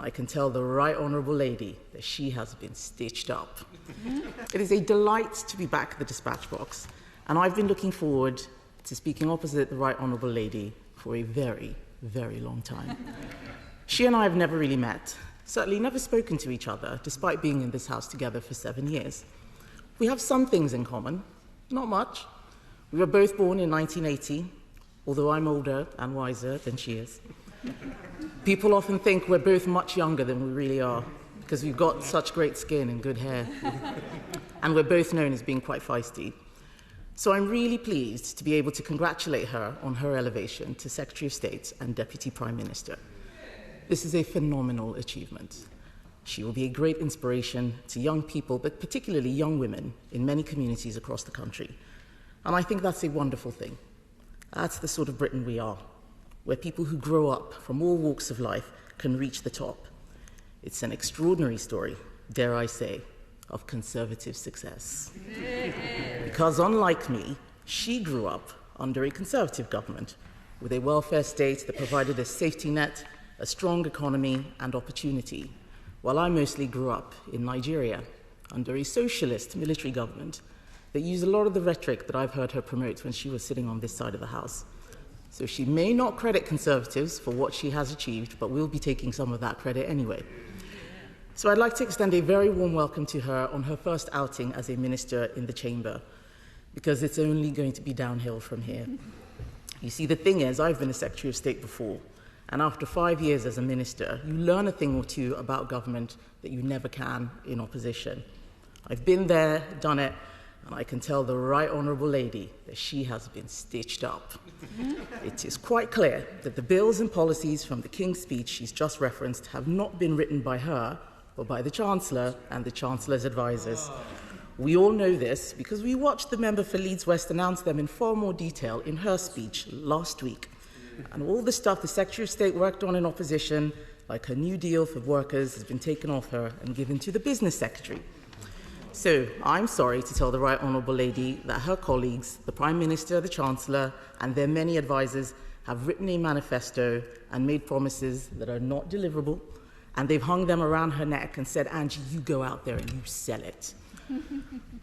I can tell the Right Honourable Lady that she has been stitched up. It is a delight to be back at the dispatch box, and I've been looking forward to speaking opposite the Right Honourable Lady for a very, very long time. She and I have never really met, certainly never spoken to each other, despite being in this house together for 7 years. We have some things in common, not much. We were both born in 1980, although I'm older and wiser than she is. People often think we're both much younger than we really are, because we've got such great skin and good hair. And we're both known as being quite feisty. So I'm really pleased to be able to congratulate her on her elevation to Secretary of State and Deputy Prime Minister. This is a phenomenal achievement. She will be a great inspiration to young people, but particularly young women in many communities across the country. And I think that's a wonderful thing. That's the sort of Britain we are, where people who grow up from all walks of life can reach the top. It's an extraordinary story, dare I say, of conservative success. Because unlike me, she grew up under a conservative government with a welfare state that provided a safety net, a strong economy and opportunity, while I mostly grew up in Nigeria under a socialist military government that used a lot of the rhetoric that I've heard her promote when she was sitting on this side of the House. So she may not credit Conservatives for what she has achieved, but we'll be taking some of that credit anyway. So I'd like to extend a very warm welcome to her on her first outing as a minister in the chamber, because it's only going to be downhill from here. You see, the thing is, I've been a Secretary of State before, and after 5 years as a minister, you learn a thing or two about government that you never can in opposition. I've been there, done it, and I can tell the Right Honourable Lady that she has been stitched up. It is quite clear that the bills and policies from the King's speech she's just referenced have not been written by her, but by the Chancellor and the Chancellor's advisors. We all know this because we watched the member for Leeds West announce them in far more detail in her speech last week. And all the stuff the Secretary of State worked on in opposition, like her new deal for workers, has been taken off her and given to the Business Secretary. So I'm sorry to tell the Right Honourable Lady that her colleagues, the Prime Minister, the Chancellor, and their many advisors have written a manifesto and made promises that are not deliverable, and they've hung them around her neck and said, Angie, you go out there and you sell it.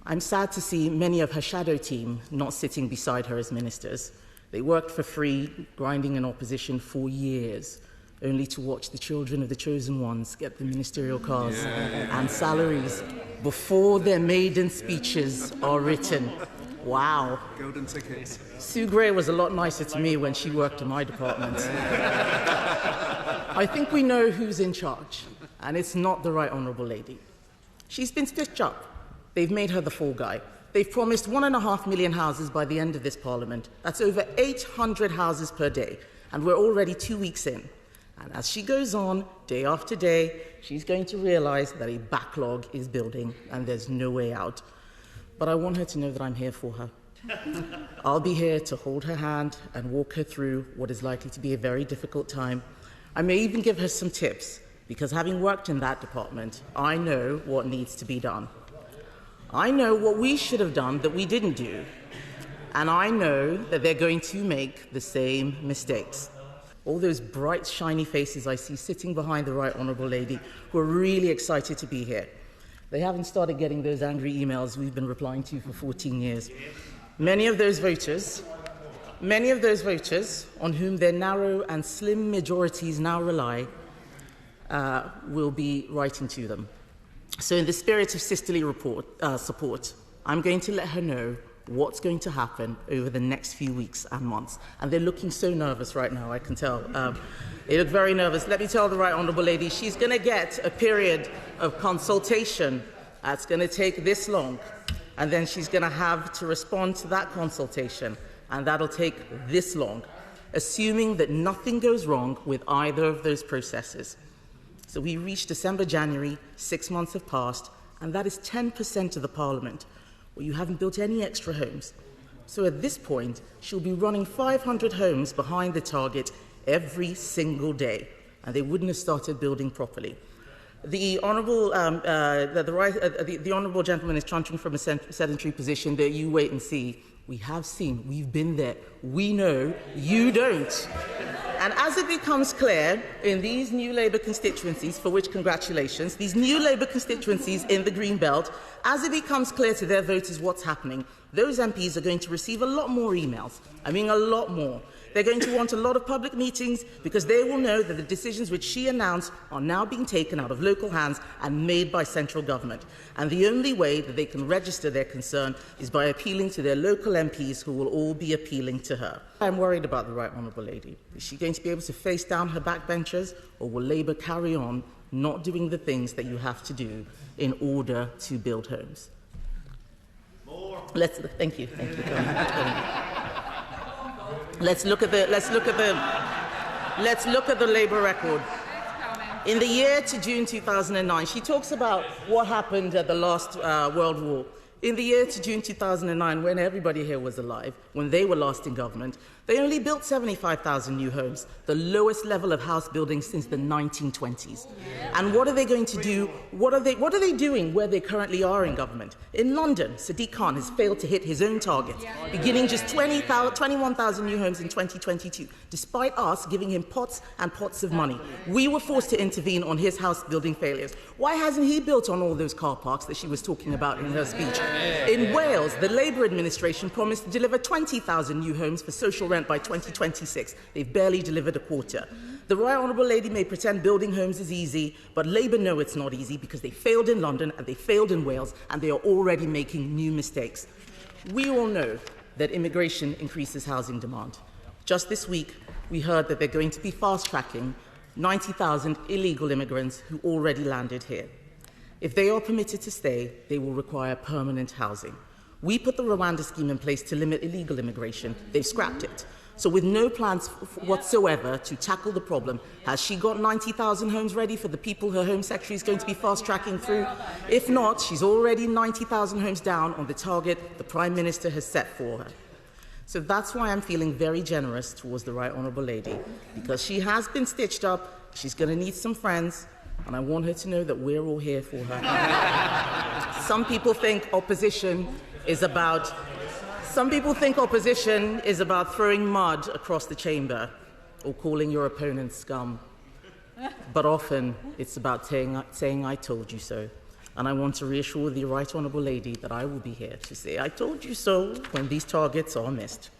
I'm sad to see many of her shadow team not sitting beside her as ministers. They worked for free, grinding in opposition for years, only to watch the children of the chosen ones get the ministerial cars and salaries before their maiden speeches are written. Wow. Golden tickets. Sue Gray was a lot nicer to me when she worked in my department. I think we know who's in charge, and it's not the Right Honourable Lady. She's been stitched up. They've made her the fall guy. They've promised 1.5 million houses by the end of this Parliament. That's over 800 houses per day, and we're already 2 weeks in. And as she goes on, day after day, she's going to realise that a backlog is building and there's no way out. But I want her to know that I'm here for her. I'll be here to hold her hand and walk her through what is likely to be a very difficult time. I may even give her some tips, because having worked in that department, I know what needs to be done. I know what we should have done that we didn't do. And I know that they're going to make the same mistakes. All those bright, shiny faces I see sitting behind the Right Honourable Lady who are really excited to be here. They haven't started getting those angry emails we've been replying to for 14 years. Many of those voters on whom their narrow and slim majorities now rely will be writing to them. So in the spirit of sisterly support, I'm going to let her know what's going to happen over the next few weeks and months. And they're looking so nervous right now, I can tell. They look very nervous. Let me tell the Right Honourable Lady, she's going to get a period of consultation that's going to take this long. And then she's going to have to respond to that consultation, and that'll take this long, assuming that nothing goes wrong with either of those processes. So we reached December, January, 6 months have passed, and that is 10% of the Parliament, where you haven't built any extra homes. So at this point, she'll be running 500 homes behind the target every single day, and they wouldn't have started building properly. The honourable the honourable gentleman is trudging from a sedentary position that you wait and see. We have seen, we've been there, we know, you don't. And as it becomes clear in these new Labour constituencies, for which congratulations, these new Labour constituencies in the Green Belt, as it becomes clear to their voters what's happening, those MPs are going to receive a lot more emails. I mean, a lot more. They're going to want a lot of public meetings because they will know that the decisions which she announced are now being taken out of local hands and made by central government. And the only way that they can register their concern is by appealing to their local MPs, who will all be appealing to her. I'm worried about the Right Honourable Lady. Is she going to be able to face down her backbenchers, or will Labour carry on not doing the things that you have to do in order to build homes? Thank you. Let's look at the Labour record. In the year to June 2009, she talks about what happened at the last World War. In the year to June 2009, when everybody here was alive, when they were last in government, they only built 75,000 new homes, the lowest level of house building since the 1920s. And what are they going to do? What are they doing where they currently are in government? In London, Sadiq Khan has failed to hit his own targets, beginning just 21,000 new homes in 2022, despite us giving him pots and pots of money. We were forced to intervene on his house building failures. Why hasn't he built on all those car parks that she was talking about in her speech? In Wales, the Labour administration promised to deliver 20,000 new homes for social rent by 2026. They've barely delivered a quarter. The Right Honourable Lady may pretend building homes is easy, but Labour know it's not easy because they failed in London and they failed in Wales, and they are already making new mistakes. We all know that immigration increases housing demand. Just this week, we heard that they're going to be fast-tracking 90,000 illegal immigrants who already landed here. If they are permitted to stay, they will require permanent housing. We put the Rwanda scheme in place to limit illegal immigration. They've scrapped it. So with no plans whatsoever to tackle the problem, has she got 90,000 homes ready for the people her Home Secretary is going to be fast-tracking through? If not, she's already 90,000 homes down on the target the Prime Minister has set for her. So that's why I'm feeling very generous towards the Right Honourable Lady, because she has been stitched up, she's going to need some friends, and I want her to know that we're all here for her. Some people think opposition is about throwing mud across the chamber or calling your opponent scum. But often it's about saying I told you so. And I want to reassure the Right Honourable Lady that I will be here to say I told you so when these targets are missed.